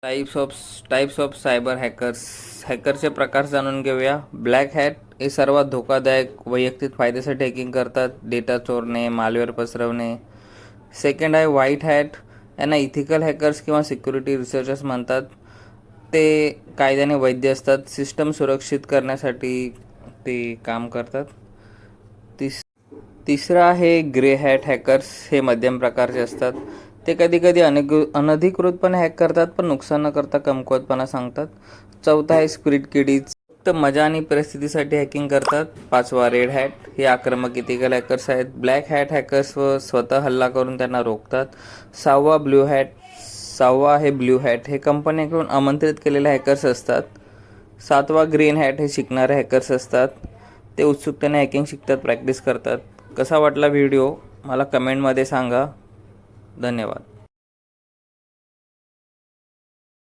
Types of cyber हॅकरचे प्रकार जाणून घेऊया. ब्लॅक हॅट हे सर्वात धोकादायक वैयक्तिक फायद्यासाठी हॅकिंग करतात, डेटा चोरणे, मालवेअर पसरवणे. सेकंड आहे व्हाईट हॅट. यांना इथिकल हॅकर्स किंवा सिक्युरिटी रिसर्चर्स म्हणतात. ते कायद्याने वैध असतात, सिस्टम सुरक्षित करण्यासाठी ते काम करतात. तिसरं आहे ग्रे हॅट हॅकर्स. हे मध्यम प्रकारचे असतात. ते कधीकधी अनधिकृतपणे हॅक करतात, पण नुकसान न करता कमकुवतपणा सांगतात. चौथा आहे स्पिरिट किडीज. फक्त मजा आणि परिस्थितीसाठी हॅकिंग करतात. पाचवा रेड हॅट. हे आक्रमक इथिकल हॅकर्स आहेत. ब्लॅक हॅट हॅकर्स स्वतः हल्ला करून त्यांना रोखतात. सहावा आहे ब्ल्यू हॅट. हे कंपनीकडून आमंत्रित केलेले हॅकर्स असतात. सातवा ग्रीन हॅट. हे शिकणारे हॅकर्स असतात. ते उत्सुकतेने हॅकिंग शिकतात, प्रॅक्टिस करतात. कसा वाटला व्हिडिओ मला कमेंटमध्ये सांगा. धन्यवाद.